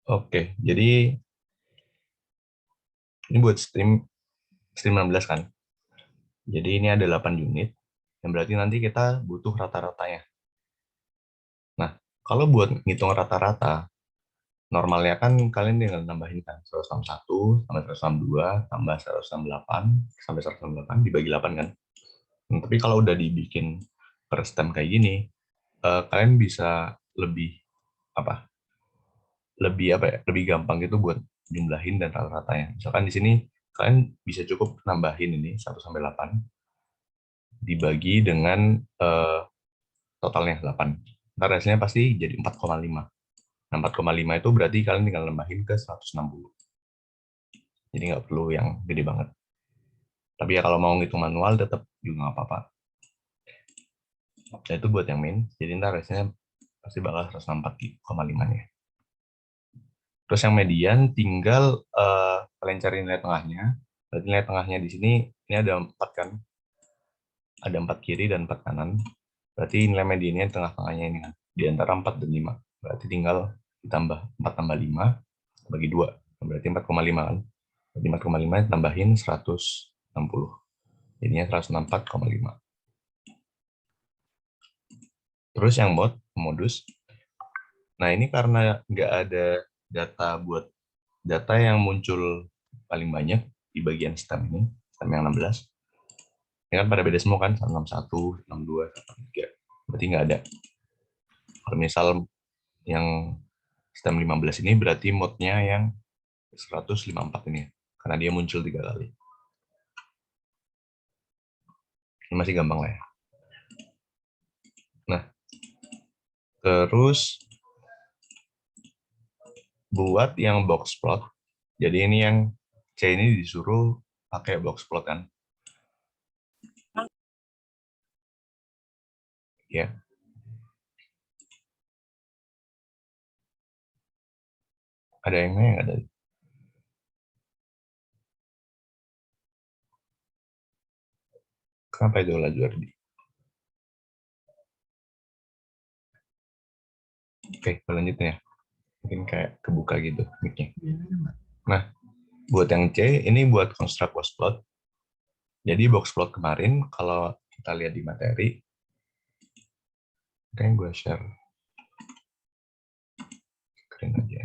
Oke, jadi ini buat stream 16 kan. Jadi ini ada 8 unit, yang berarti nanti kita butuh rata-ratanya. Nah, kalau buat ngitung rata-rata, normalnya kan kalian tinggal nambahin kan 161 tambah 162 tambah 168 sampai 168 dibagi 8 kan. Nah, tapi kalau udah dibikin per stem kayak gini, kalian bisa lebih apa? Lebih gampang gitu buat jumlahin dan rata-ratanya. Misalkan di sini kalian bisa cukup nambahin ini 1 sampai 8 dibagi dengan totalnya 8. Ntar hasilnya pasti jadi 4,5. Nah, 4,5 itu berarti kalian tinggal nambahin ke 160. Jadi nggak perlu yang gede banget. Tapi ya kalau mau ngitung manual tetap juga nggak apa-apa. Nah, itu buat yang main. Jadi ntar hasilnya pasti bakal 164,5-nya. Terus yang median tinggal kalian cari nilai tengahnya. Berarti nilai tengahnya di sini ini ada 4 kan. Ada 4 kiri dan 4 kanan. Berarti nilai mediannya tengah-tengahnya ini kan. Di antara 4 dan 5. Berarti tinggal ditambah 4 tambah 5 bagi 2. Berarti 4,5 kan. Berarti 4,5 tambahin 160. Jadinya 164,5. Terus yang modus. Nah ini karena nggak ada data yang muncul paling banyak di bagian stem ini, stem yang 16. Ini kan pada beda semua kan, 161, 62, 163. Berarti nggak ada. Kalau misal yang stem 15 ini berarti mode-nya yang 154 ini. Karena dia muncul 3 kali. Ini masih gampang lah ya. Nah, terus buat yang box plot. Jadi ini yang C ini disuruh pakai box plot kan. Ya. Ada yang nggak ada? Kenapa itu laju di? Oke, lanjutnya. Mungkin kayak kebuka gitu mic-nya. Nah, buat yang C, ini buat construct box plot. Jadi box plot kemarin, kalau kita lihat di materi, kayaknya gue share screen aja.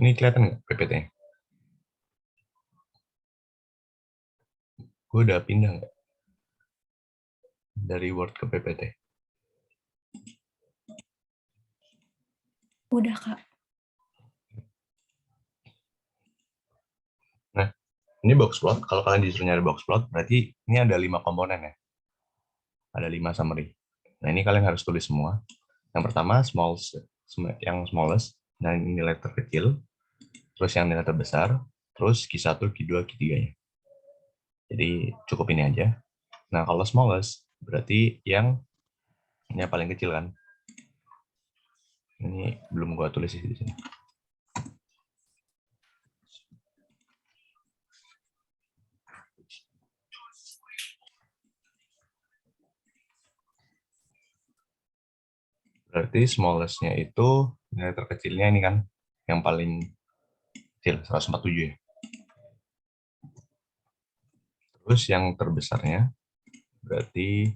Ini kelihatan nggak PPT-nya? Gue udah pindah nggak dari Word ke PPT? Udah, Kak. Nah, ini box plot. Kalau kalian disuruh nyari box plot, berarti ini ada 5 komponen ya. Ada 5 summary. Nah, ini kalian harus tulis semua. Yang pertama, yang smallest, dan nilai terkecil. Terus yang nilai terbesar. Terus Q1, Q2, Q3-nya. Jadi cukup ini aja. Nah, kalau smallest, berarti yang ini paling kecil kan. Ini belum gua tulis di sini. Berarti smallest-nya itu nilai terkecilnya ini kan yang paling kecil 147 ya. Terus yang terbesarnya berarti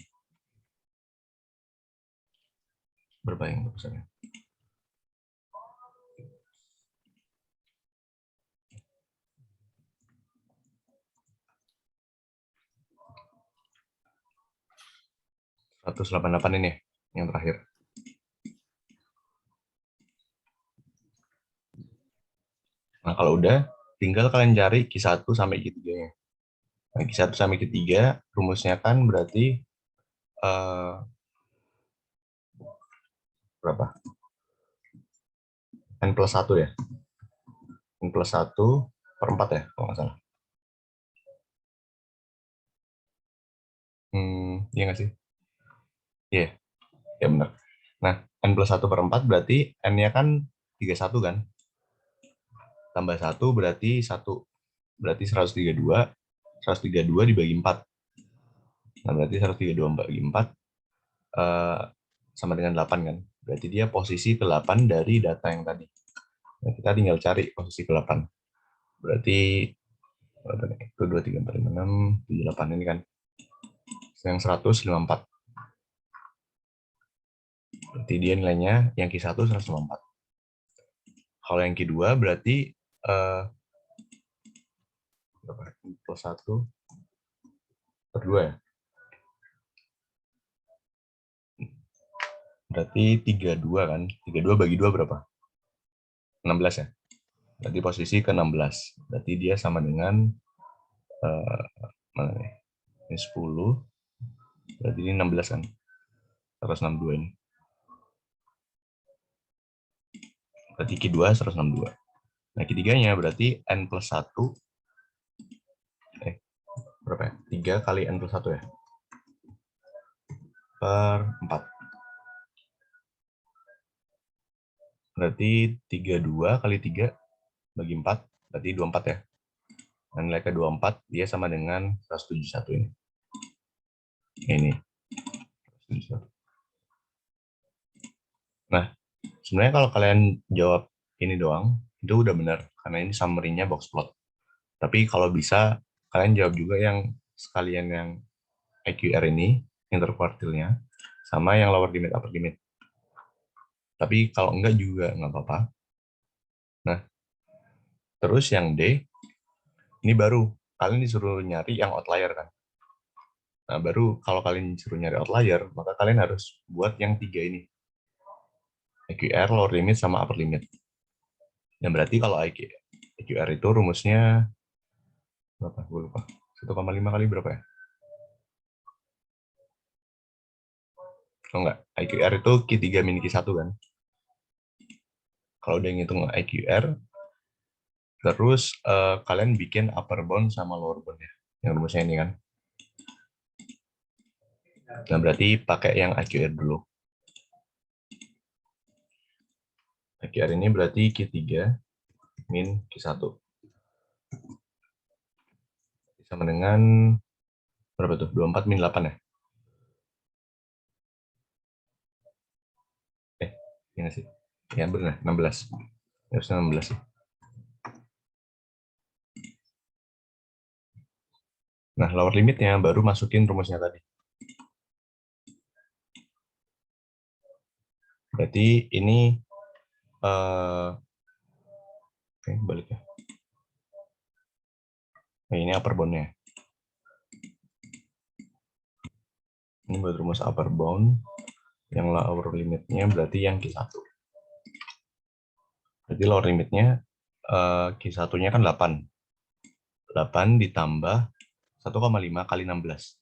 berapa yang terbesarnya? Seratus delapan puluh delapan ini yang terakhir. Nah, kalau udah tinggal kalian cari Q1 sampai Q3-nya. Nah, Q1 sampai Q3 rumusnya kan berarti berapa? N plus 1 ya. N plus 1 per 4 ya, kalau nggak salah. Iya nggak sih? Iya, yeah, ya benar. Nah, N plus 1 per 4 berarti N-nya kan 31 kan? Tambah 1 berarti 1. Berarti 132. 132 dibagi 4. Nah, berarti 132 bagi 4 sama dengan 8 kan? Berarti dia posisi ke-8 dari data yang tadi. Nah, kita tinggal cari posisi ke-8. Berarti berapa nih? 1, 2, 3, 4, 5, 6, 7, 8 ini kan. Yang 154. Berarti dia nilainya yang Q1 154. Kalau yang Q2 berarti berapa? Plus 1 per 2 ya? Berarti 32 kan? 32 bagi 2 berapa? 16 ya? Berarti posisi ke-16. Berarti dia sama dengan mana nih? Ini 10. Berarti ini 16 kan? 162 ini. Berarti Q2 162. Nah, Q3-nya berarti N plus 1. Berapa ya? 3 kali N plus 1 ya? Per 4. Berarti 32 kali 3 bagi 4. Berarti 24 ya? Dan nilai ke-24 dia sama dengan 171 ini. Ini. 171. Nah, sebenarnya kalau kalian jawab ini doang, itu udah benar. Karena ini summary-nya box plot. Tapi kalau bisa, kalian jawab juga yang sekalian yang IQR ini, interquartile-nya, sama yang lower limit, upper limit. Tapi kalau enggak juga nggak apa-apa. Nah, terus yang D, ini baru. Kalian disuruh nyari yang outlier kan. Nah, baru kalau kalian disuruh nyari outlier, maka kalian harus buat yang 3 ini. IQR, lower limit, sama upper limit. Dan berarti kalau IQR itu rumusnya berapa? Gue lupa. 1,5 kali berapa ya? Kalau enggak, IQR itu Q3 min Q1 kan? Kalau udah ngitung IQR, terus kalian bikin upper bound sama lower bound ya. Yang rumusnya ini kan. Nah, berarti pakai yang IQR dulu. IQR ini berarti Q3 min Q1. Sama dengan berapa tuh? 24 min 8 ya? Ini sih. Ya benar, 16. Harusnya 16 sih. Nah, lower limitnya baru masukin rumusnya tadi. Berarti ini oke, balik ya. Nah, ini upper bound-nya. Ini buat rumus upper bound. Yang lower limitnya berarti yang Q1. Berarti lower limitnya Q1-nya kan 8. 8 ditambah 1,5 kali 16.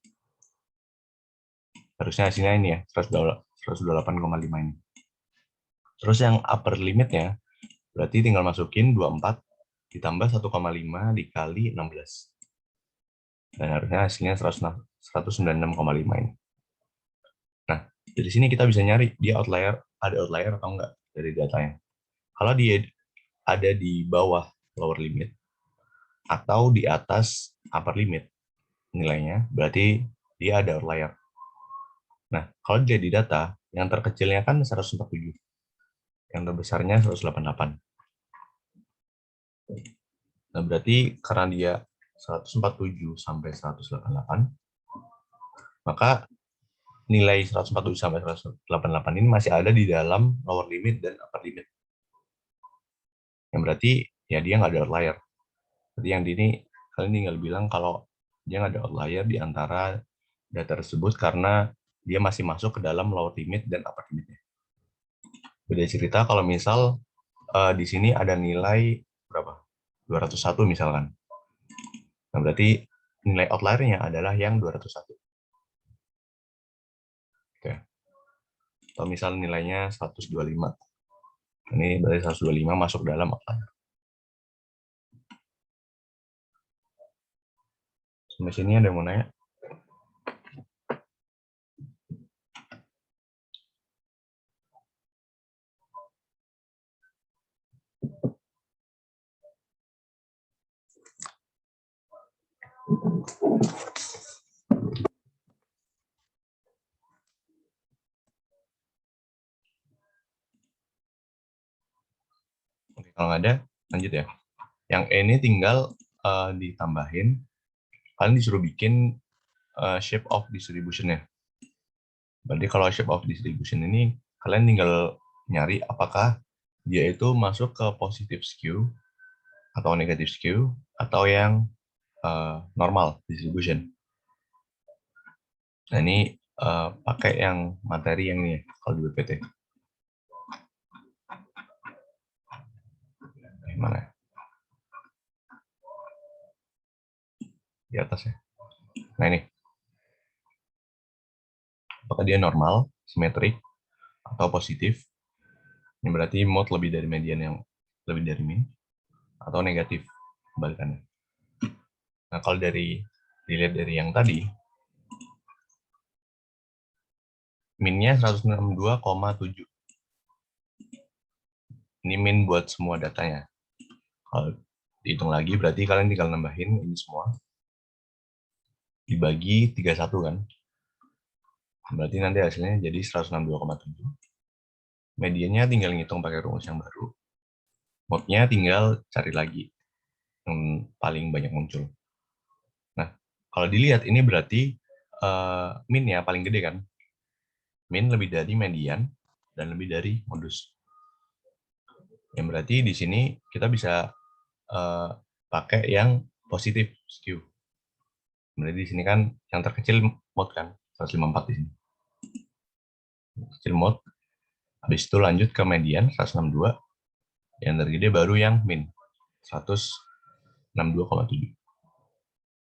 Harusnya hasilnya ini ya, 128,5 ini. Terus yang upper limitnya, berarti tinggal masukin 24 ditambah 1,5 dikali 16. Dan harusnya hasilnya 196,5 ini. Nah, dari sini kita bisa nyari dia ada outlier atau enggak dari datanya. Kalau dia ada di bawah lower limit atau di atas upper limit nilainya, berarti dia ada outlier. Nah, kalau dia di data, yang terkecilnya kan 147. Yang terbesarnya 188. Nah, berarti karena dia 147 sampai 188, maka nilai 147 sampai 188 ini masih ada di dalam lower limit dan upper limit. Yang berarti ya dia nggak ada outlier. Jadi yang di ini kalian tinggal bilang kalau dia nggak ada outlier di antara data tersebut karena dia masih masuk ke dalam lower limit dan upper limitnya. Beda cerita kalau misal di sini ada nilai berapa? 201 misalkan. Nah, berarti nilai outliernya adalah yang 201. Oke. Atau misal nilainya 125. Ini berarti 125 masuk dalam outlier. Sampai sini ada yang mau nanya? Oke, kalau nggak ada, lanjut ya. Yang E ini tinggal ditambahin, kalian disuruh bikin shape of distribution-nya. Berarti kalau shape of distribution ini, kalian tinggal nyari apakah dia itu masuk ke positive skew, atau negative skew, atau yang normal distribution. Nah ini pakai yang materi yang ini kalau di BPT. Gimana ya? Di atas ya. Nah ini, apakah dia normal, simetrik, atau positif? Ini berarti mode lebih dari median yang lebih dari min, atau negatif, kebalikannya. Nah kalau dilihat dari yang tadi, minnya 162,7. Ini min buat semua datanya. Kalau dihitung lagi, berarti kalian tinggal nambahin ini semua. Dibagi 31 kan. Berarti nanti hasilnya jadi 162,7. Mediannya tinggal ngitung pakai rumus yang baru. Mode-nya tinggal cari lagi yang paling banyak muncul. Nah, kalau dilihat ini berarti min ya paling gede kan. Min lebih dari median dan lebih dari modus. Yang berarti di sini kita bisa pakai yang positif skew. Berarti di sini kan yang terkecil mode kan, 154 di sini. Kecil mode. Habis itu lanjut ke median 162. Yang tergede baru yang min 162,7.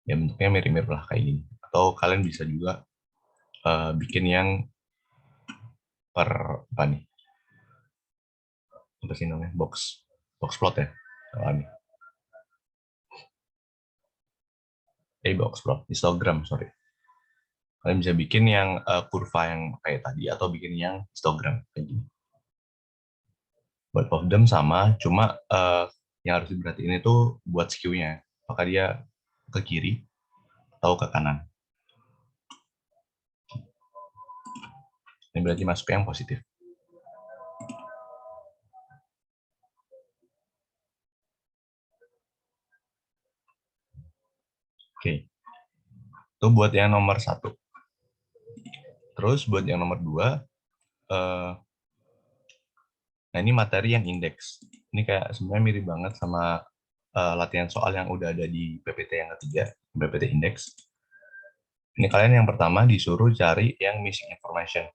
Ya bentuknya mirip-mirip lah kayak gini. Atau kalian bisa juga bikin yang per apa nih? Apa sih namanya? Box plot ya. Ini. Box plot, histogram, sorry. Kalian bisa bikin yang kurva yang kayak tadi atau bikin yang histogram kayak gini. Both of them sama, cuma yang harus diperhatiin itu buat skew-nya. Apakah dia ke kiri atau ke kanan. Ini berarti masuk yang positif. Oke. Itu buat yang nomor 1. Terus buat yang nomor 2, nah ini materi yang indeks. Ini kayak sebenarnya mirip banget sama latihan soal yang udah ada di PPT yang ketiga, PPT indeks. Ini kalian yang pertama disuruh cari yang missing information.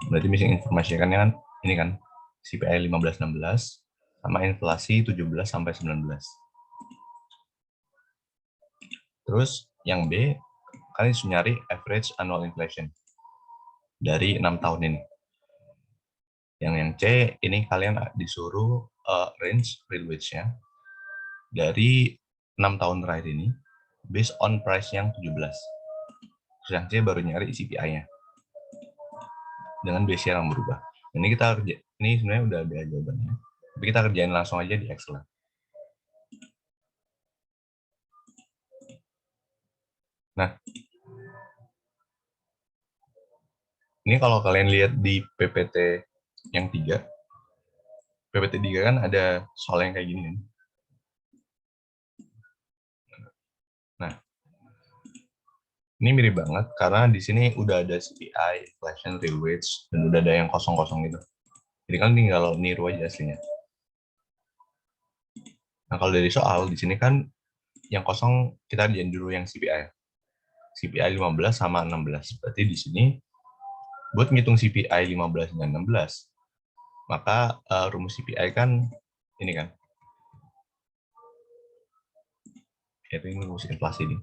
Berarti missing information kan ini kan CPI 15-16 sama inflasi 17 sampai 19. Terus yang B, kalian disuruh nyari average annual inflation dari 6 tahun ini. Yang C, ini kalian disuruh range real wage-nya dari 6 tahun terakhir ini based on price yang 17. Terus yang C baru nyari CPI-nya dengan base year yang berubah. Ini kita ini sebenarnya udah ada jawabannya. Tapi kita kerjain langsung aja di Excel. Nah, ini kalau kalian lihat di PPT yang 3, PPT 3 kan ada soal yang kayak gini kan. Nah, ini mirip banget karena di sini udah ada CPI, inflation, real wage, dan udah ada yang kosong-kosong gitu. Jadi kan tinggal niru aja aslinya. Nah, kalau dari soal di sini kan yang kosong kita kerjain dulu yang CPI. CPI 15 sama 16. Berarti di sini buat ngitung CPI 15 dan 16, maka rumus CPI kan ini kan. Yaitu ini rumus inflasi ini.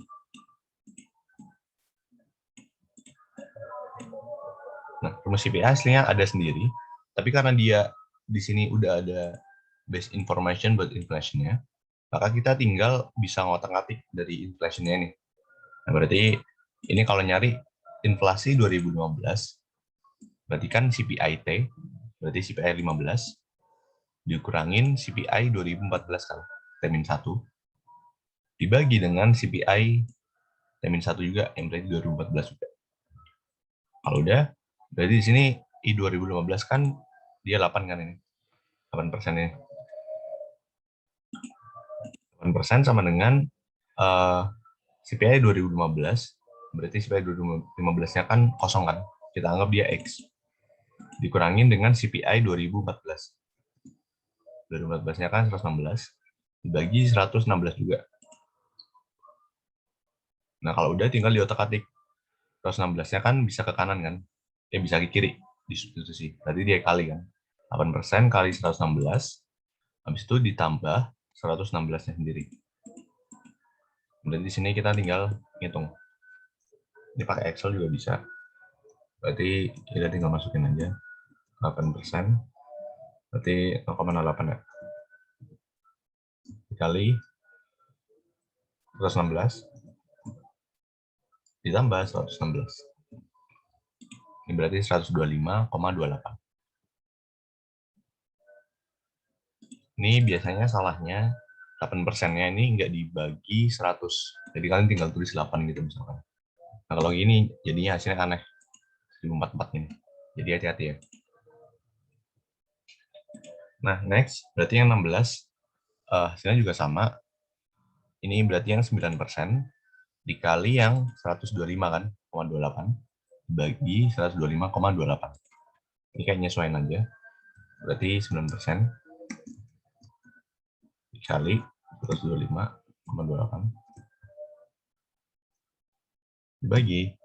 Nah, rumus CPI aslinya ada sendiri, tapi karena dia di sini udah ada base information buat inflation-nya, maka kita tinggal bisa ngotak-ngatik dari inflation-nya ini. Nah, berarti ini kalau nyari inflasi 2015, berarti kan CPI-T, berarti CPI 15, dikurangin CPI 2014 kan, T-1, dibagi dengan CPI T-1 juga, yang berarti 2014 juga. Kalau udah, berarti di sini I 2015 kan dia 8 kan ini. 8% ini. 8% sama dengan CPI 2015, berarti CPI 2015-nya kan kosong kan. Kita anggap dia X. Dikurangin dengan CPI 2014. 2014-nya kan 116, dibagi 116 juga. Nah, kalau udah tinggal diotak-atik. 116-nya kan bisa ke kanan kan? Bisa ke kiri, di substitusi. Berarti dia kali kan. 8% kali 116, habis itu ditambah 116-nya sendiri. Dan di sini kita tinggal ngitung. Ini pakai Excel juga bisa. Berarti kita tinggal masukin aja 8%. Berarti 0,08 ya. Dikali 116 ditambah 116. Ini berarti 125,28. Ini biasanya salahnya 8%-nya ini nggak dibagi 100. Jadi kalian tinggal tulis 8 gitu misalkan. Nah kalau gini jadinya hasilnya aneh. 1044 ini. Jadi hati-hati ya. Nah next, berarti yang 16 hasilnya juga sama. Ini berarti yang 9% dikali yang 125 kan, 0,28 bagi 125,28. Ini kayak nyesuaiin aja. Berarti 9% dikali 125,28 dibagi,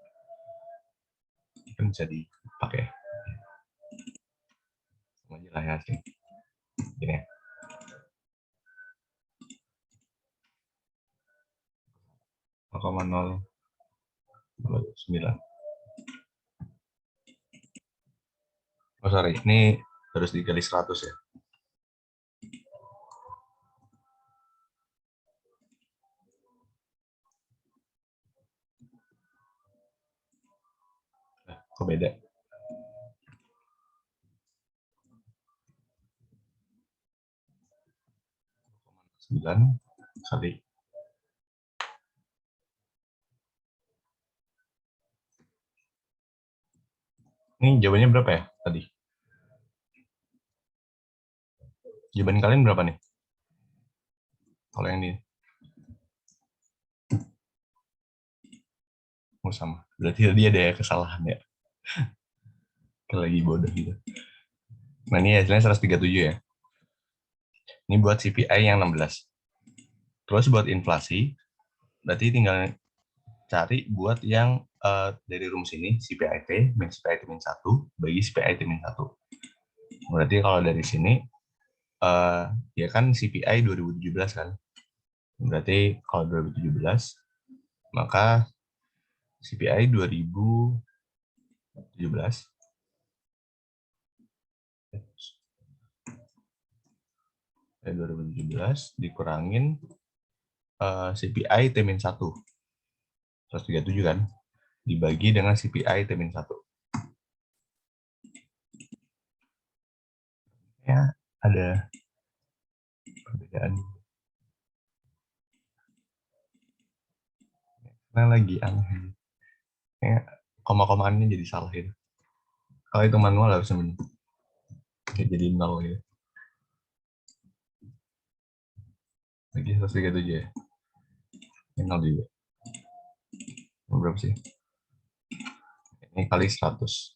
kan bisa dipakai sama aja lah ya sih. Gini ya. 0,009. Oh sorry, ini harus dikali 100 ya. Nah, kok beda? 9 kali. Ini jawabannya berapa ya tadi? Jawaban kalian berapa nih? Kalau yang ini? Oh sama. Berarti tadi ada kesalahan ya. Lagi bodoh gitu. Nah ini hasilnya 137 ya. Ini buat CPI yang 16. Terus buat inflasi, berarti tinggal cari buat yang dari rumus ini, CPIT, min CPIT min 1, bagi CPIT min 1. Berarti kalau dari sini, ya kan CPI 2017 kan. Berarti kalau 2017, maka CPI 2017 dikurangin CPI T-1 137 kan, dibagi dengan CPI T-1 ya, ada perbedaan karena lagi aneh ya, koma-komaannya jadi salah gitu. Kalau itu manual harusnya jadi 0 gitu. Lagi 137 ya, ini 0 juga. Berapa sih? Ini kali 100.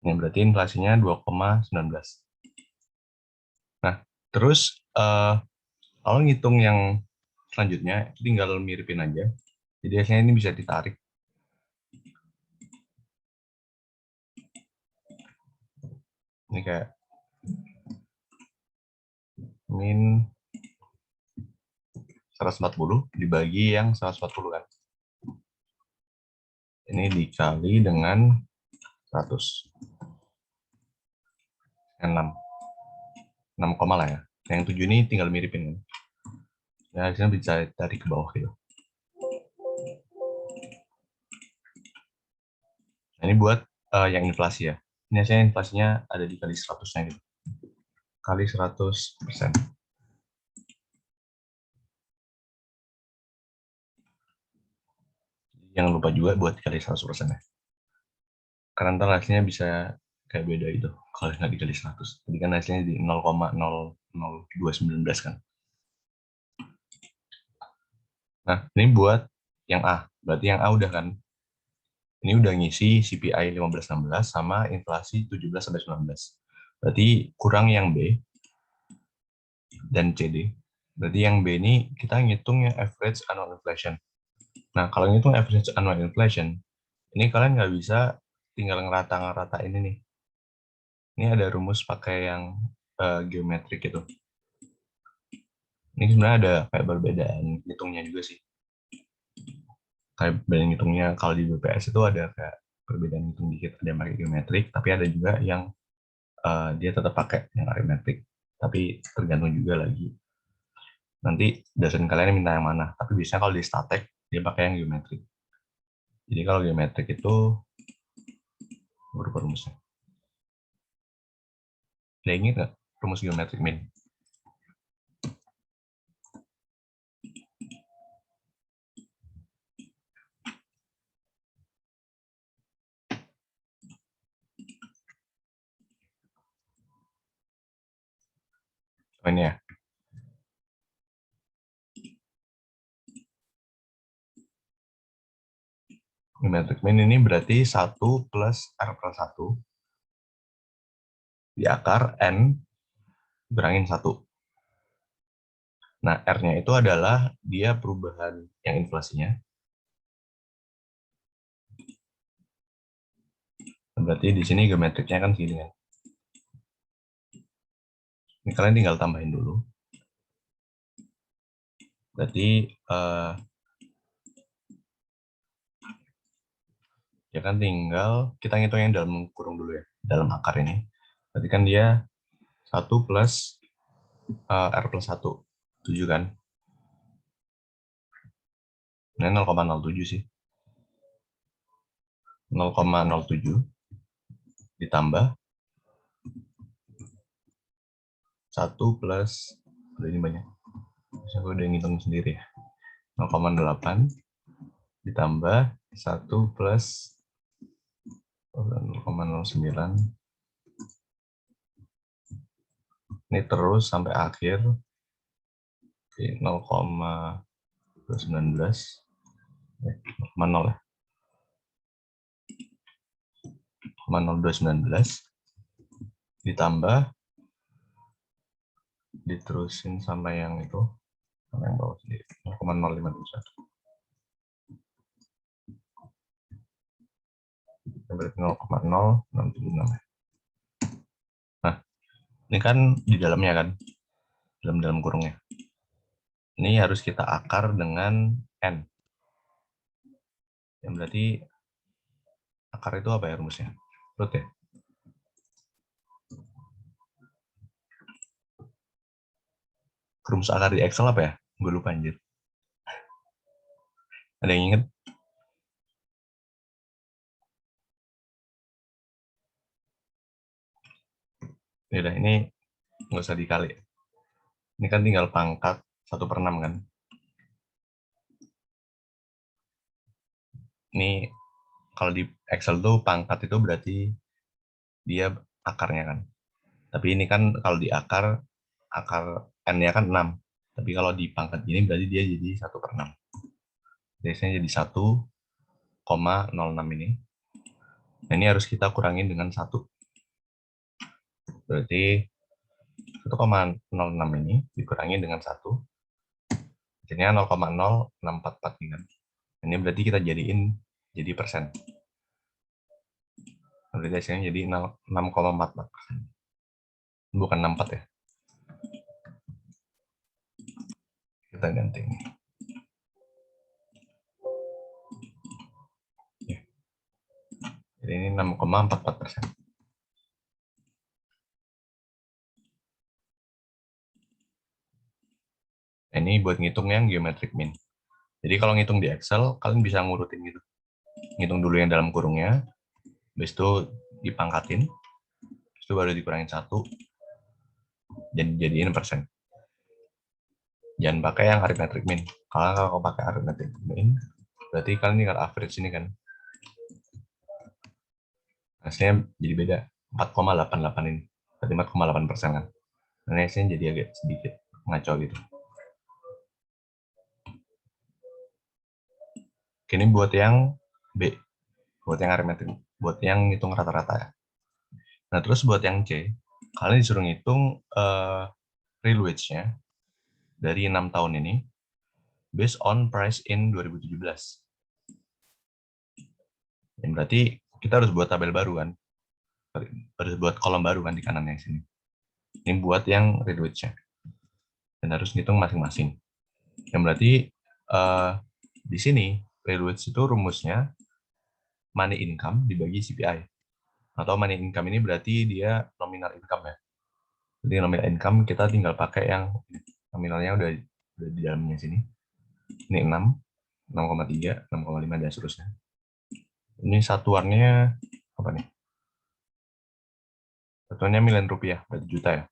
Ini berarti inflasinya 2,19. Nah, terus kalau ngitung yang selanjutnya, tinggal miripin aja. Jadi hasilnya ini bisa ditarik. Ini kayak min 140 dibagi yang 140 kan. Ini dikali dengan 100. 6. 6 koma lah ya. Yang 7 ini tinggal miripin kan. Ya, hasilnya bisa tarik ke bawah gitu. Nah, ini buat yang inflasi ya. Ini hasilnya inflasinya ada dikali 100-nya gitu. Kali 100%. Jangan lupa juga buat dikali 100% ya. Karena ntar hasilnya bisa kayak beda itu kalau nggak dikali 100. Jadi kan hasilnya di 0,00219 kan. Nah, ini buat yang A. Berarti yang A udah kan. Ini udah ngisi CPI 15-16 sama inflasi 17-19. Berarti kurang yang B dan CD. Berarti yang B ini kita ngitung yang average annual inflation. Nah, kalau ngitung average annual inflation, ini kalian nggak bisa tinggal ngerata-ngerata ini nih. Ini ada rumus pakai yang geometrik itu. Ini sebenarnya ada kayak perbedaan hitungnya juga sih. Kayak perbedaan hitungnya kalau di BPS itu ada kayak perbedaan hitung dikit. Ada yang pakai geometrik, tapi ada juga yang dia tetap pakai yang aritmetik. Tapi tergantung juga lagi. Nanti dosen kalian minta yang mana. Tapi biasanya kalau di statek, dia pakai yang geometrik. Jadi kalau geometrik itu berupa rumusnya. Ada ingat nggak rumus geometrik min? Oh, ini ya. Geometrik min ini berarti 1 plus R plus 1 di akar N kurangin 1. Nah, R-nya itu adalah dia perubahan yang inflasinya. Berarti di sini geometriknya kan segini kan. Ini kalian tinggal tambahin dulu. Berarti ya kan tinggal kita ngitung yang dalam kurung dulu ya, dalam akar ini. Berarti kan dia 1 plus R plus 1. 7 kan? Ini 0,07 sih. 0,07 ditambah 1 plus, udah ini banyak. Saya udah ngitung sendiri ya. 0,8 ditambah 1 plus 0,09. Ini terus sampai akhir 0,219. 0,0 ya. 0,0219 ditambah diterusin sama yang itu, sama yang bawah sendiri 0,0521. Berarti 0,0676. Nah, ini kan di dalamnya kan, dalam kurungnya. Ini harus kita akar dengan N. Yang berarti akar itu apa ya rumusnya? Root ya? Rumus akar di Excel apa ya? Gue lupa anjir. Ada yang inget? Yaudah, ini nggak usah dikali. Ini kan tinggal pangkat 1/6 kan. Ini kalau di Excel tuh pangkat itu berarti dia akarnya kan. Tapi ini kan kalau di akar N-nya kan 6. Tapi kalau di pangkat gini berarti dia jadi 1/6. Biasanya jadi 1,06 ini. Nah, ini harus kita kurangin dengan 1. Berarti 1,06 ini dikurangi dengan 1. Hasilnya 0,0644 ini kan. Ini berarti kita jadiin jadi persen. Berarti hasilnya jadi 6,44%. Bukan 64 ya. Kita ganti ini. Ya. Jadi ini 6,44%. Nah, ini buat ngitung yang geometric mean. Jadi kalau ngitung di Excel, kalian bisa ngurutin gitu. Ngitung dulu yang dalam kurungnya, Habis itu dipangkatin, habis itu baru dikurangin 1, dan jadiin persen. Jangan pakai yang arithmetic mean. Kalau pakai arithmetic mean, berarti kalian tinggal average ini kan. Hasilnya jadi beda, 4,88 ini. Berarti 4,8% kan. Nah, hasilnya jadi agak sedikit ngaco gitu. Ini buat yang B, buat yang arithmetic, buat yang ngitung rata-rata ya. Nah, terus buat yang C, kalian disuruh ngitung real wage-nya dari 6 tahun ini based on price in 2017. Dan berarti kita harus buat tabel baru kan. Harus buat kolom baru kan di kanannya sini. Ini buat yang real wage-nya. Dan harus ngitung masing-masing. Yang berarti di sini real wage itu rumusnya money income dibagi CPI. Atau money income ini berarti dia nominal income ya. Jadi nominal income kita tinggal pakai yang nominalnya udah di dalamnya sini. Ini 6, 6,3, 6,5 dan seterusnya. Ini satuannya apa nih? Satuannya miliar rupiah, berarti juta ya.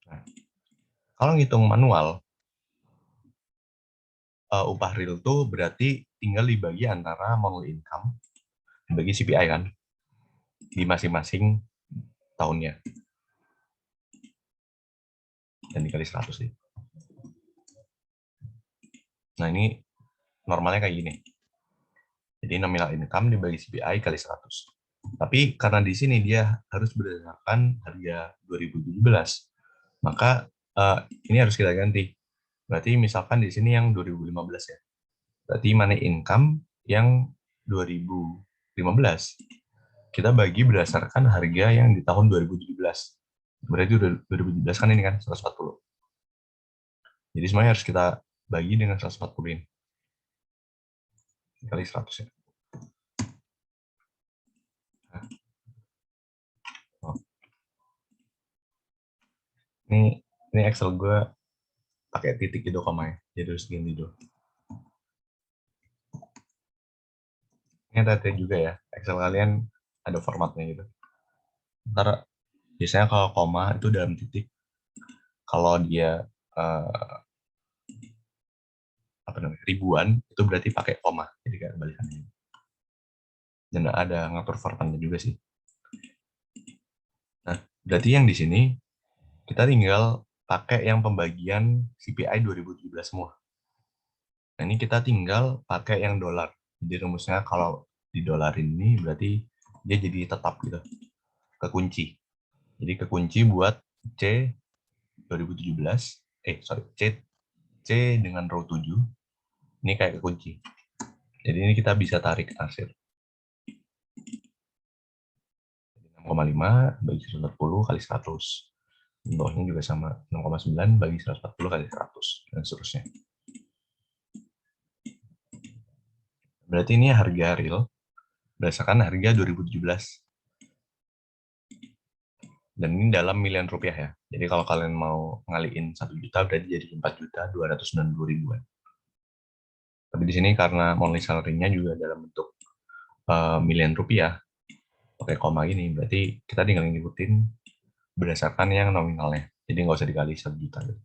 Nah, kalau ngitung manual, upah real tuh berarti tinggal dibagi antara monthly income dibagi CPI kan di masing-masing tahunnya. Dan dikali 100 sih. Nah, ini normalnya kayak gini. Jadi nominal income dibagi CPI kali 100. Tapi karena di sini dia harus berdasarkan harga 2017, maka ini harus kita ganti. Berarti misalkan di sini yang 2015 ya. Berarti money income yang 2015 kita bagi berdasarkan harga yang di tahun 2017. Berarti 2017 kan ini kan 140. Jadi semuanya harus kita bagi dengan 140 ini. Kali 100 ya. Nah, ini Excel gue pakai titik gitu komanya. Jadi harus gini dulu. Ini hati juga ya. Excel kalian ada formatnya gitu. Ntar biasanya kalau koma itu dalam titik. Kalau dia apa namanya ribuan itu berarti pakai koma. Jadi kayak kebalikannya. Dan ada ngatur formatnya juga sih. Nah, berarti yang di sini kita tinggal pakai yang pembagian CPI 2017 semua. Nah, ini kita tinggal pakai yang dolar. Jadi rumusnya kalau di dolar ini berarti dia jadi tetap gitu. Kekunci. Jadi kekunci buat C 2017, C dengan row 7, ini kayak kekunci. Jadi ini kita bisa tarik hasil. 6,5 bagi 140 kali 100. Bawahnya juga sama, 6,9 bagi 140 kali 100, dan seterusnya. Berarti ini harga real berdasarkan harga 2017. Dan ini dalam miliar rupiah ya. Jadi kalau kalian mau ngaliin 1 juta berarti jadi 4.292.000. Tapi di sini karena monthly salary-nya juga dalam bentuk miliar rupiah, pakai koma ini, berarti kita tinggal ngikutin berdasarkan yang nominalnya. Jadi nggak usah dikali 1 juta. Gitu.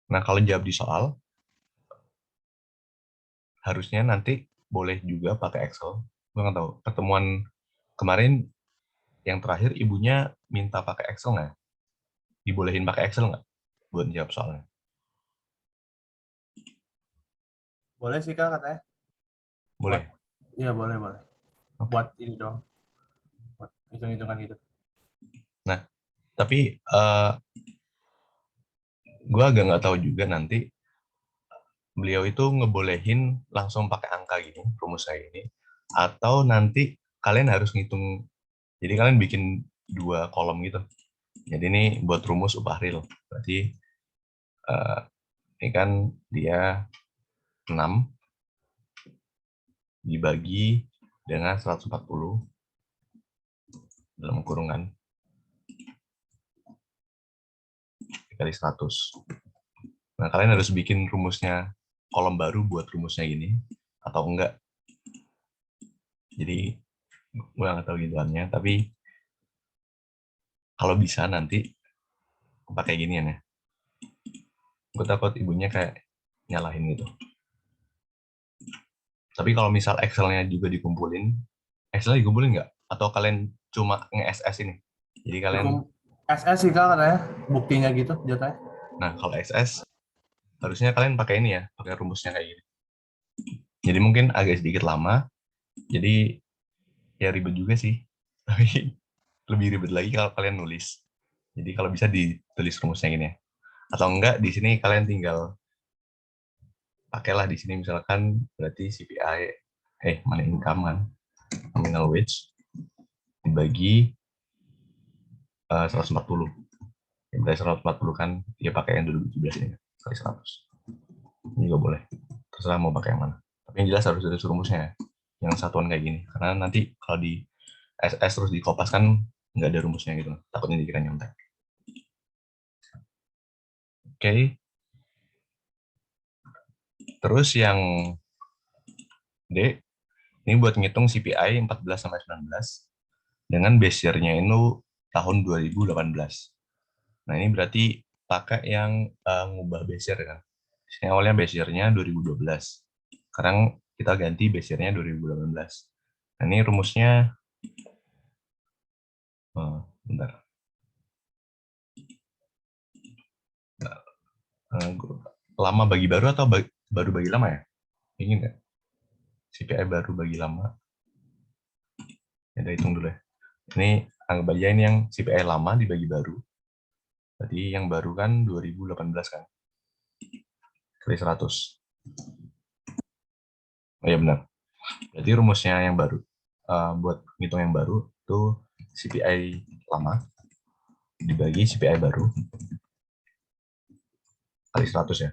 Nah, kalau jawab di soal, harusnya nanti boleh juga pakai Excel. Gue nggak tahu, pertemuan kemarin yang terakhir ibunya minta pakai Excel nggak? Dibolehin pakai Excel nggak buat jawab soalnya? Boleh sih Kak katanya. Boleh? Iya boleh. Okay. Buat ini dong. Buat hitung-hitungan gitu. Nah, tapi gue agak nggak tahu juga nanti beliau itu ngebolehin langsung pakai angka gini, rumus saya ini, atau nanti kalian harus ngitung, jadi kalian bikin 2 kolom gitu. Jadi ini buat rumus upah real. Berarti ini kan dia 6 dibagi dengan 140 dalam kurungan. dikali 100. Nah, kalian harus bikin rumusnya kolom baru buat rumusnya gini, atau enggak. Jadi, gue nggak tahu gituannya, tapi kalau bisa nanti pakai ginian ya. Gue takut ibunya kayak nyalahin gitu. Tapi kalau misal Excel-nya juga dikumpulin, Excel dikumpulin nggak? Atau kalian cuma nge-SS ini? Jadi kalian, Hukum SS sih kak katanya, buktinya gitu jatuhnya. nah kalau SS, harusnya kalian pakai ini ya, pakai rumusnya kayak gini. Jadi mungkin agak sedikit lama, jadi ya ribet juga sih. Tapi lebih ribet lagi kalau kalian nulis. Jadi kalau bisa ditulis rumusnya gini ya. Atau enggak, di sini kalian tinggal pakailah di sini misalkan berarti CPI, mana income kan, nominal wage, dibagi 140. Ya, berarti 140 kan, ya pakai yang 2017 ini, kali 100. Ini juga boleh. Terserah mau pakai yang mana. Tapi yang jelas harus ada rumusnya ya. Yang satuan kayak gini. Karena nanti kalau di SS terus dikopas kan nggak ada rumusnya gitu. Takutnya dikira nyontek. Oke. Terus yang D, ini buat ngitung CPI 14 sampai 19 dengan base year-nya itu tahun 2018. Nah, ini berarti pakai yang ngubah base year kan. Ini awalnya base year-nya 2012. Sekarang kita ganti base year-nya 2018. Nah, ini rumusnya, bentar. Lama bagi baru atau baru bagi lama ya? Ingin nggak? CPI baru bagi lama. Ya, udah hitung dulu ya. Ini anggap aja ini yang CPI lama dibagi baru. Berarti yang baru kan 2018 kan? Kali 100. Oh iya benar. Berarti rumusnya yang baru. Buat ngitung yang baru, itu CPI lama dibagi CPI baru kali 100 ya.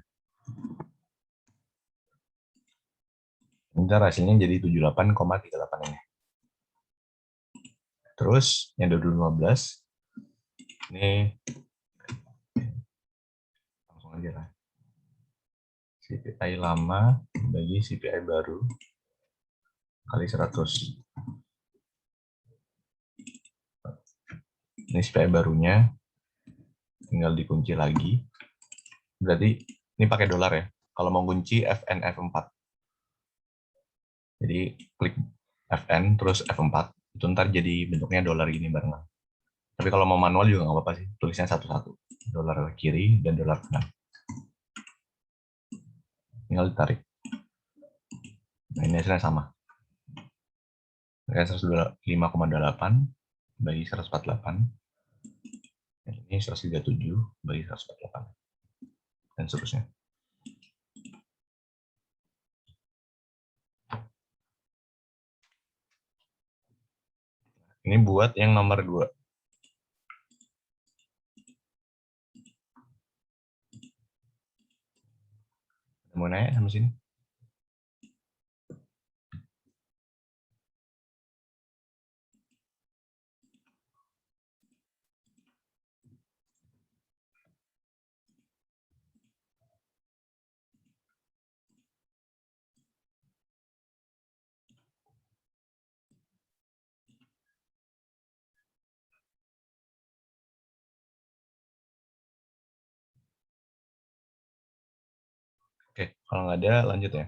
Ntar hasilnya jadi 78,38 ini. Terus yang 2015, ini langsung aja lah. CPI lama bagi CPI baru kali 100. Ini CPI barunya, tinggal dikunci lagi. Berarti ini pakai dolar ya. Kalau mau kunci FN F4. Jadi klik FN terus F4. Itu ntar jadi bentuknya dolar gini barengan. Tapi kalau mau manual juga nggak apa-apa sih. Tulisnya satu-satu. Dolar kiri dan dolar kanan. Tinggal ditarik. Nah, ini hasilnya sama. 105,8 bagi 148. Dan ini 137 bagi 148. Dan seterusnya. Ini buat yang nomor 2. Mau nanya sama sini? Oke, kalau nggak ada lanjut ya.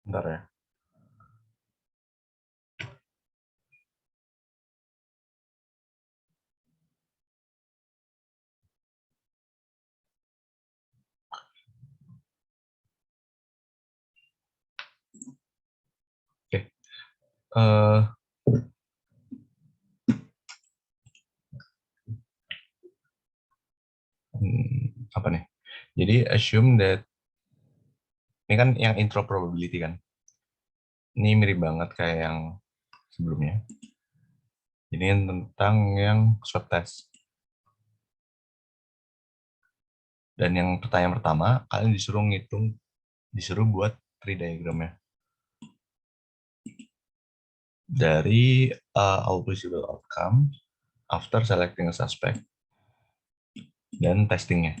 Bentar ya. Oke. Eh, apa nih? Jadi assume that ini kan yang intro probability kan. Ini mirip banget kayak yang sebelumnya. Ini tentang yang swab test. Dan yang pertanyaan pertama, kalian disuruh buat tree diagramnya. Dari all possible outcome after selecting a suspect dan testingnya.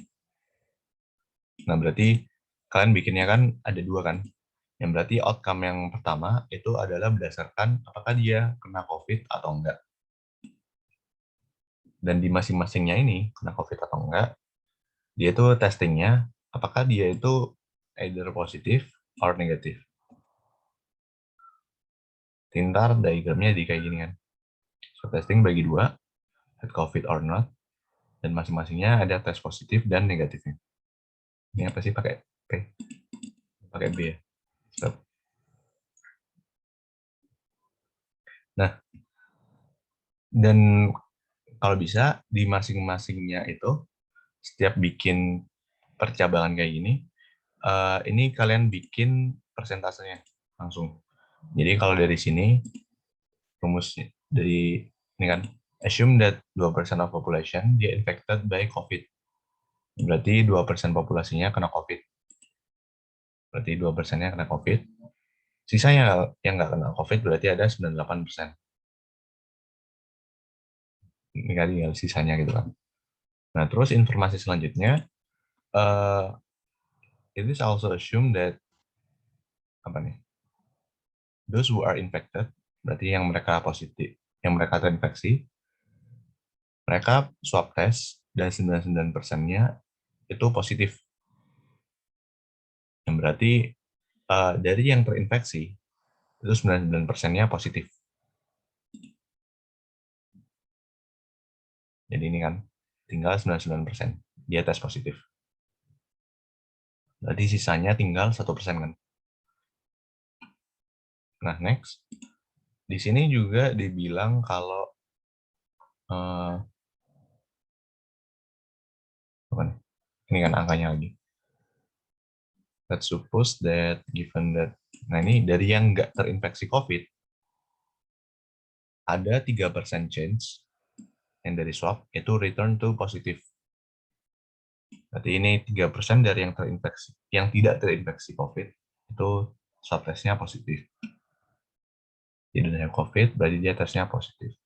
Nah, berarti kalian bikinnya kan ada dua kan. Yang berarti outcome yang pertama itu adalah berdasarkan apakah dia kena COVID atau enggak. Dan di masing-masingnya ini kena COVID atau enggak, dia itu testingnya apakah dia itu either positif or negatif. Ntar diagramnya di kayak gini kan. So, testing bagi dua, had COVID or not, dan masing-masingnya ada tes positif dan negatifnya. Ini apa sih pakai P? Pakai B ya. Stop. Nah, dan kalau bisa di masing-masingnya itu setiap bikin percabangan kayak gini, ini kalian bikin persentasenya langsung. Jadi kalau dari sini rumusnya dari ini kan, assume that 2% of population dia infected by COVID. Berarti 2% populasinya kena COVID. Berarti 2%-nya kena COVID. Sisanya yang nggak kena COVID berarti ada 98%. Ini kali ya sisanya gitu kan. Nah, terus informasi selanjutnya, it is also assumed that apa nih? Those who are infected, berarti yang mereka positif, yang mereka terinfeksi, mereka swab test dan 99%-nya itu positif. Yang berarti dari yang terinfeksi itu 99%-nya positif. Jadi ini kan tinggal 99% dia tes positif. Berarti sisanya tinggal 1% kan. Nah, next. Di sini juga dibilang kalau apa nih? Ini kan angkanya lagi. Let's suppose that given that, nah ini dari yang nggak terinfeksi COVID, ada 3% chance yang dari swab itu return to positif. Berarti ini 3% dari yang terinfeksi, yang tidak terinfeksi COVID, itu swab testnya positif. Jadi dari COVID, berarti dia tesnya positif.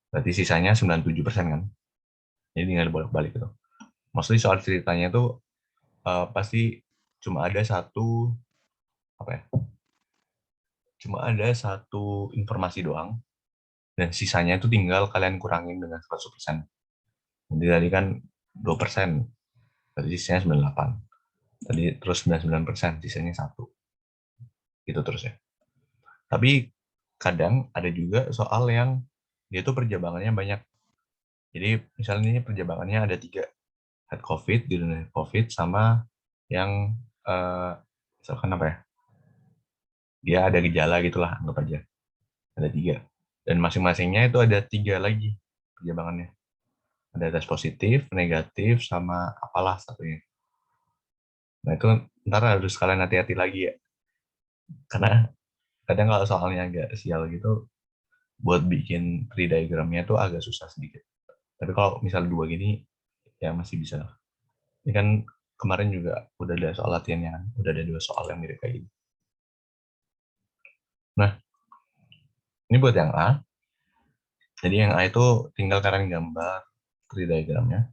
Berarti sisanya 97% kan. Jadi tinggal bolak-balik itu. Mostly soal ceritanya itu pasti cuma ada satu, apa ya, cuma ada satu informasi doang, dan sisanya itu tinggal kalian kurangin dengan 100%. Jadi tadi kan 2%, berarti sisanya 98. Tadi terus 99%, sisanya 1. Gitu terus ya. Tapi kadang ada juga soal yang dia tuh perjabangannya banyak. Jadi misalnya ini perjabangannya ada 3. Had COVID, didn't COVID, sama yang misalkan apa ya, dia ada gejala gitulah, anggap aja. Ada 3. Dan masing-masingnya itu ada 3 lagi perjabangannya. Ada tes positif, negatif, sama apalah satunya. Nah itu ntar harus kalian hati-hati lagi ya. Karena kadang kalau soalnya agak sial gitu, buat bikin tree diagramnya tuh agak susah sedikit. Tapi kalau misal 2 gini, ya masih bisa. Ini kan kemarin juga udah ada soal latihannya kan. Udah ada 2 soal yang mirip kayak gini. Nah, ini buat yang A. Jadi yang A itu tinggal kalian gambar tree diagramnya.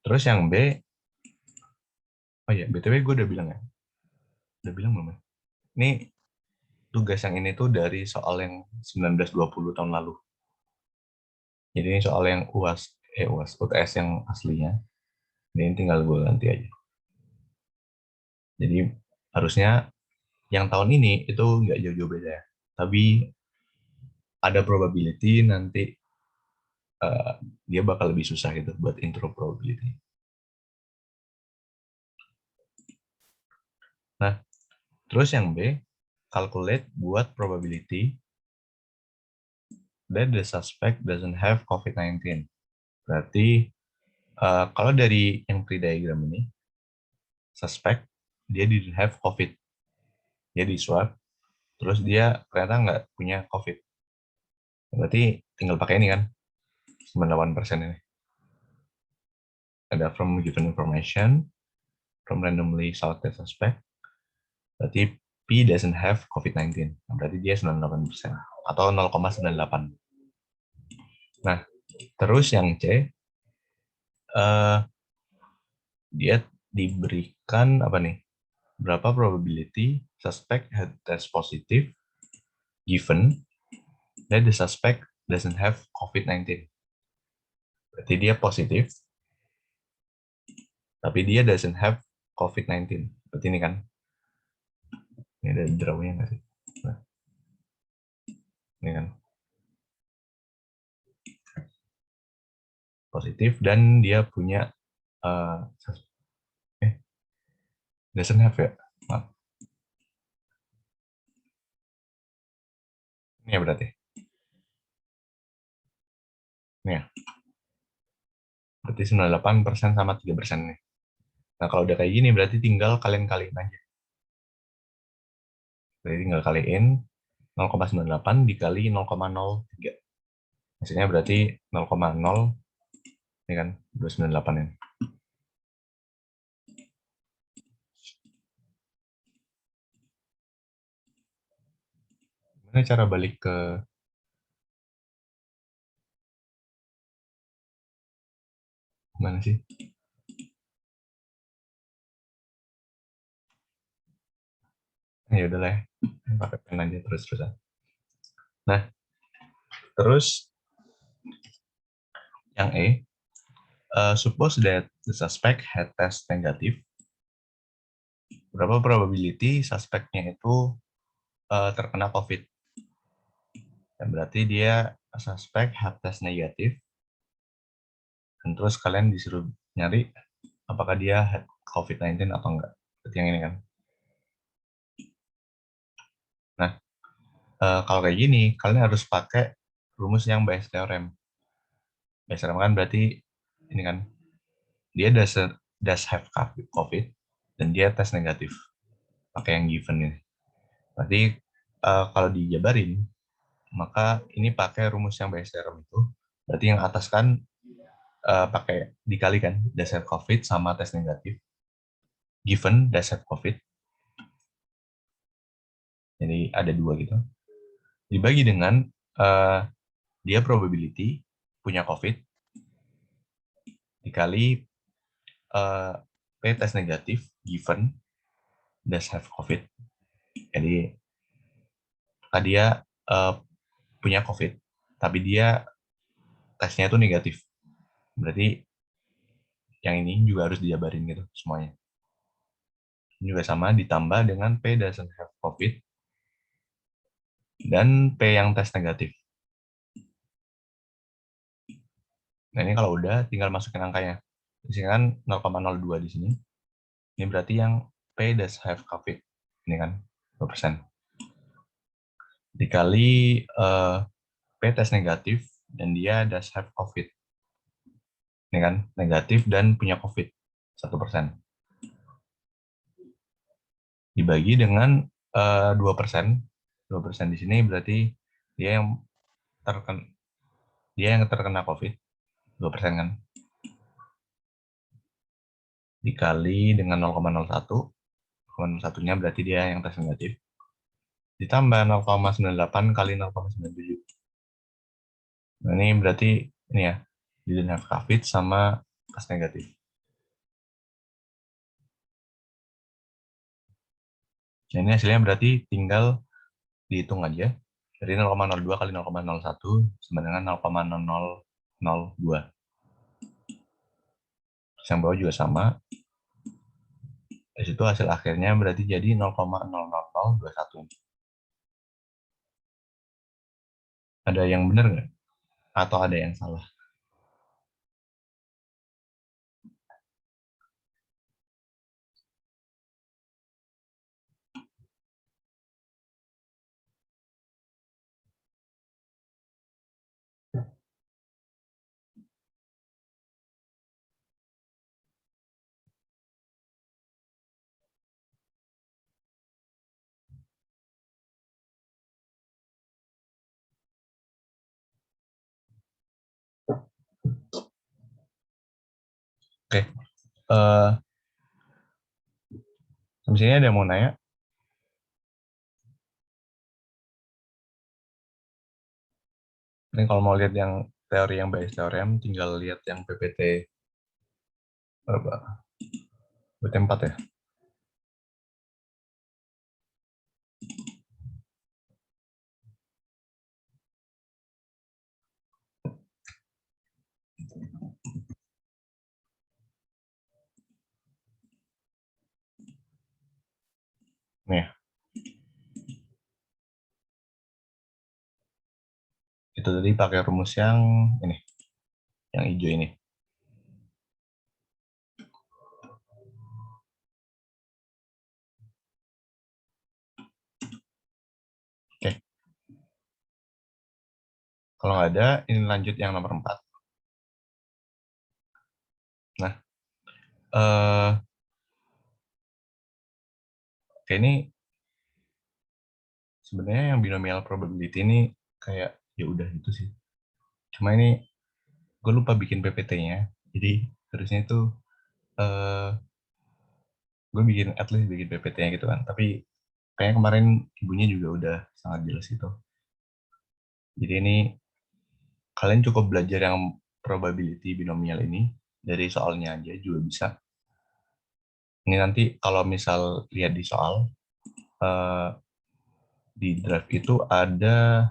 Terus yang B, oh iya, BTW gue udah bilang ya. Udah bilang belum ya? Ini tugas yang ini tuh dari soal yang 1920 tahun lalu. Jadi ini soal yang UTS yang aslinya. Ini tinggal gue ganti aja. Jadi harusnya yang tahun ini itu nggak jauh-jauh beda ya. Tapi ada probability nanti dia bakal lebih susah gitu buat intro probability. Nah, terus yang B, calculate buat probability that the suspect doesn't have COVID-19. Berarti kalau dari yang pre-diagram ini, suspect dia didn't have COVID. Dia di swab, terus dia ternyata nggak punya COVID. Berarti tinggal pakai ini kan, 98% ini. Ada from given information, from randomly selected suspect, berarti P doesn't have COVID-19. Nah, berarti dia 98% atau 0,98. Nah, terus yang C, eh, dia diberikan apa nih? Berapa probability suspect had test positive given that the suspect doesn't have COVID-19. Berarti dia positif, tapi dia doesn't have COVID-19. Berarti ini kan, ini ada drawnya nggak sih? Nah, ini kan positif dan dia punya uh, doesn't have ya. Maaf. Ini ya berarti. Ini ya. Berarti 98% sama 3% nih. Nah, kalau udah kayak gini berarti tinggal kalian kaliin aja. Berarti tinggal kaliin 0,98 dikali 0,03. Hasilnya berarti 0,0, ini kan 298 ini. Gimana cara balik ke mana sih? Ya udahlah ya. Pakai pen aja terus-terusan. Nah, terus yang E, suppose that the suspect had test negatif. Berapa probability suspeknya itu terkena COVID? Dan berarti dia suspek had test negatif. Dan terus kalian disuruh nyari apakah dia had COVID-19 atau enggak. Seperti yang ini kan. Nah, kalau kayak gini, kalian harus pakai rumus yang Bayes theorem. Bayes theorem kan berarti ini kan, dia does have COVID dan dia tes negatif. Pakai yang given ini. Berarti kalau dijabarin, maka ini pakai rumus yang Bayes theorem itu. Berarti yang atas kan pakai dikalikan does have COVID sama tes negatif. Given does have COVID. Jadi ada dua gitu. Dibagi dengan dia probability punya COVID dikali P tes negatif given does have COVID. Jadi dia punya COVID, tapi dia tesnya itu negatif. Berarti yang ini juga harus dijabarin gitu semuanya. Ini juga sama ditambah dengan P doesn't have COVID dan P yang tes negatif. Nah ini kalau udah tinggal masukin angkanya. Di sini kan 0,02 di sini. Ini berarti yang P does have COVID. Ini kan 2%. Dikali P tes negatif dan dia does have COVID. Ini kan negatif dan punya COVID 1%. Dibagi dengan 2%. 2% di sini berarti dia yang terkena COVID 2% kan. Dikali dengan 0,01. 0,01-nya berarti dia yang tes negatif. Ditambah 0,98 kali 0,97. Nah, ini berarti ini ya, didn't have COVID sama tes negatif. Nah, ini hasilnya berarti tinggal dihitung aja. Jadi 0,02 kali 0,01 sama dengan 0,0002. Yang bawah juga sama. Dari situ hasil akhirnya berarti jadi 0,00021. Ada yang benar nggak? Atau ada yang salah? Oke, eh sampai sini ada yang mau nanya? Ini kalau mau lihat yang teori yang Bayes teorem, tinggal lihat yang PPT berapa? PPT 4 ya. Nih, itu tadi pakai rumus yang ini, yang hijau ini. Oke, kalau nggak ada, ini lanjut yang nomor 4. Nah, oke, ini sebenarnya yang binomial probability ini kayak ya udah gitu sih. Cuma ini gue lupa bikin PPT-nya. Jadi harusnya itu eh gue bikin at least bikin PPT-nya gitu kan. Tapi kayaknya kemarin ibunya juga udah sangat jelas gitu. Jadi ini kalian cukup belajar yang probability binomial ini dari soalnya aja juga bisa. Ini nanti kalau misal lihat di soal eh, di draft itu ada,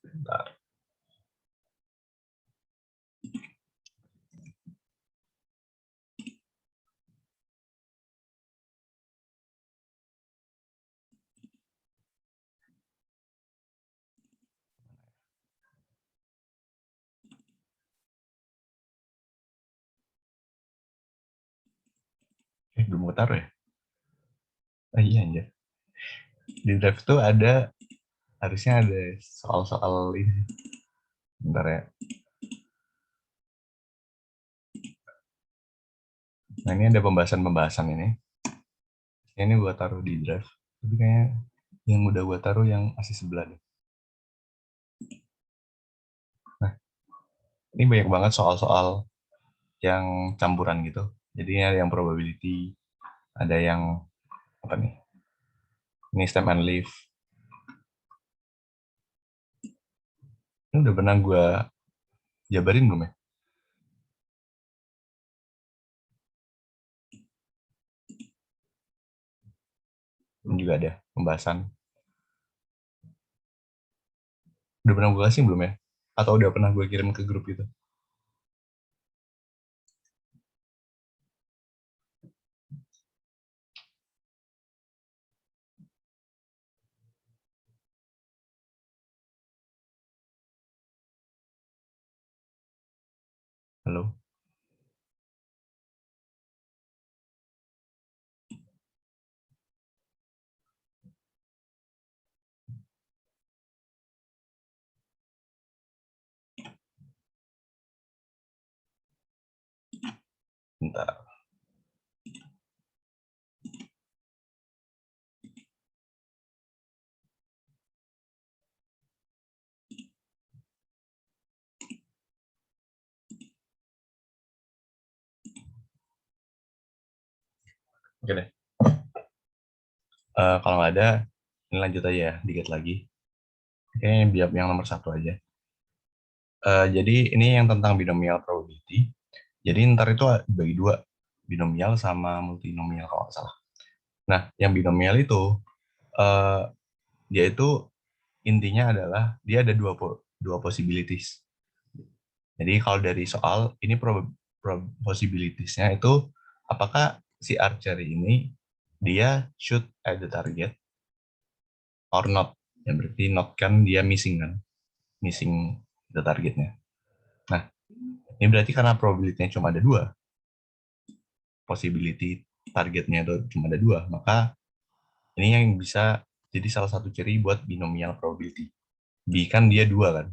bentar, belum gue taruh ya? Ah, iya anjir. Di draft itu ada, harusnya ada soal-soal ini. Bentar ya. Nah ini ada pembahasan-pembahasan ini. Ini gue taruh di draft. Tapi kayaknya yang udah gue taruh yang masih sebelah nih. Nah ini banyak banget soal-soal yang campuran gitu. Jadi ada yang probability, ada yang apa nih? Ini stem and leaf. Ini udah pernah gue jabarin belum ya? Ini juga ada pembahasan. Udah pernah gue kasih belum ya? Atau udah pernah gue kirim ke grup itu? Halo? Bentar. Oke deh. Kalau nggak ada, ini lanjut aja ya, dikit lagi. Kayaknya biar yang nomor 1 aja. Jadi ini yang tentang binomial probability. Jadi ntar itu bagi dua, binomial sama multinomial kalau nggak salah. Nah, yang binomial itu, eh, dia itu intinya adalah dia ada dua possibilities. Jadi kalau dari soal, ini possibilitiesnya itu apakah si archer ini dia shoot at the target or not. Ya berarti not kan dia missing kan, missing the targetnya. Nah, ini berarti karena probability-nya cuma ada dua, possibility targetnya itu cuma ada dua, maka ini yang bisa jadi salah satu ciri buat binomial probability. B kan dia dua kan,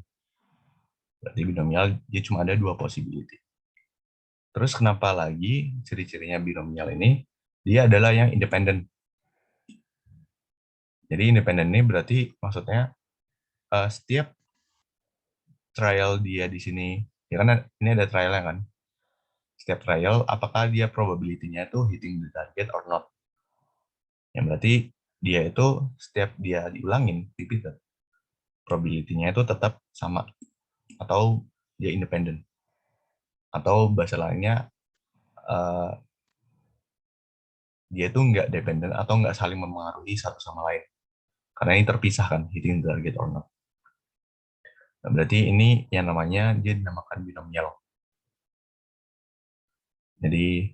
berarti binomial dia cuma ada dua possibility. Terus kenapa lagi ciri-cirinya binomial ini? Dia adalah yang independen. Jadi independen ini berarti maksudnya setiap trial dia di sini Ya kan ini ada trialnya kan. Setiap trial, apakah dia probability-nya itu hitting the target or not. Yang berarti dia itu setiap dia diulangin, repeated, probability-nya itu tetap sama. Atau dia independen. Atau bahasa lainnya, dia itu nggak dependen atau nggak saling mempengaruhi satu sama lain. Karena ini terpisah kan, hitting the target or not. Nah, berarti ini yang namanya, dia dinamakan binomial. Jadi,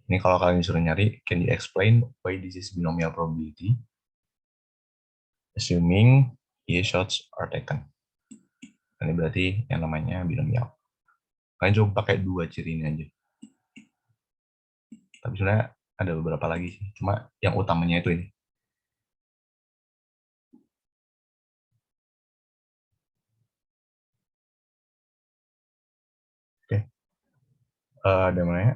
ini kalau kalian disuruh nyari, can you explain why this is binomial probability? Assuming A shots are taken. Ini berarti yang namanya binomial. Kalian coba pakai dua ciri ini aja. Tapi sebenarnya ada beberapa lagi sih. Cuma yang utamanya itu ini. Oke. Ada mana ya?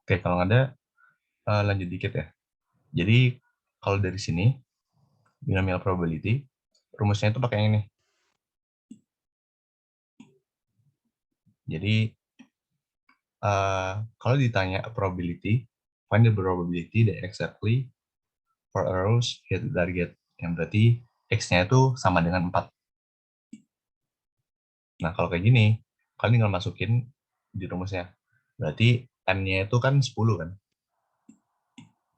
Oke, kalau nggak ada, lanjut dikit ya. Jadi, kalau dari sini, binomial probability, rumusnya itu pakai yang ini. Jadi, kalau ditanya probability, find the probability that exactly 4 arrows hit the target. Yang berarti X-nya itu sama dengan 4. Nah, kalau kayak gini, kalian tinggal masukin di rumusnya. Berarti N-nya itu kan 10 kan?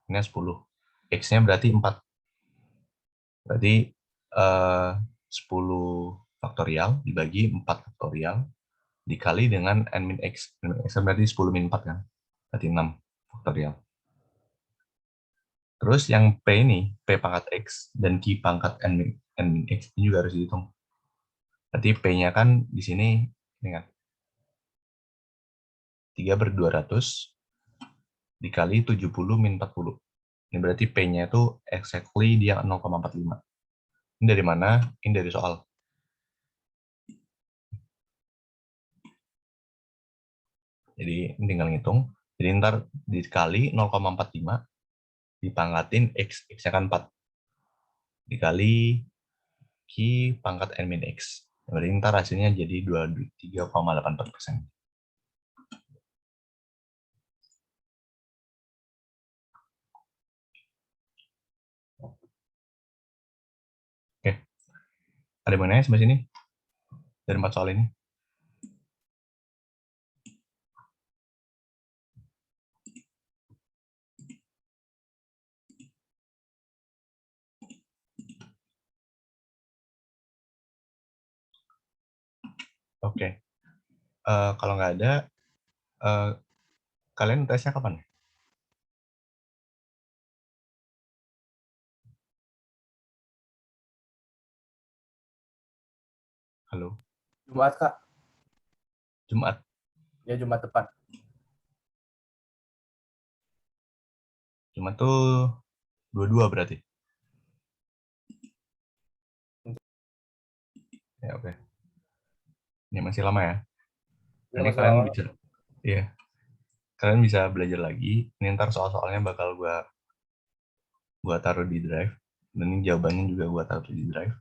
Ini 10. X-nya berarti 4. Berarti 10 faktorial dibagi 4 faktorial dikali dengan N min X. N min X berarti 10 min 4 kan? Berarti 6 faktorial. Terus yang P ini, P pangkat X dan Q pangkat N min X ini juga harus dihitung. Berarti P-nya kan di sini, ini kan, 3/200 dikali 70 min 40. Ini berarti P-nya itu exactly dia 0,45. Ini dari mana? Ini dari soal. Jadi ini tinggal ngitung. Jadi ntar dikali 0,45 dipangkatin X. X-nya kan 4. Dikali Q pangkat N min X. Berarti ntar hasilnya jadi 23,84%. Oke. Ada yang nanya sebelah sini? Dari 4 soal ini? Oke. Kalau nggak ada, kalian tesnya kapan? Halo? Jumat, Kak. Jumat? Ya, Jumat depan. Jumat tuh 22 berarti? Ya, oke. Ini masih lama ya? Ya, Ini masih kalian lama. bisa, iya. Kalian bisa belajar lagi. Ini ntar soal-soalnya bakal gua taruh di drive. Dan ini jawabannya juga gua taruh di drive.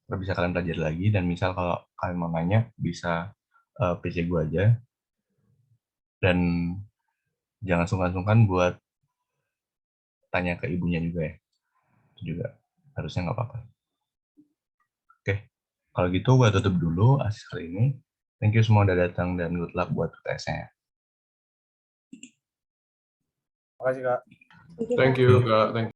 Terus bisa kalian pelajari lagi. Dan misal kalau kalian mau nanya, bisa PC gua aja. Dan jangan sungkan-sungkan buat tanya ke ibunya juga ya. Itu juga harusnya nggak apa-apa. Oke, kalau gitu gua tutup dulu asis kali ini. Thank you semua udah datang dan good luck buat UTS-nya. Makasih, Kak. Thank you, Kak. Thank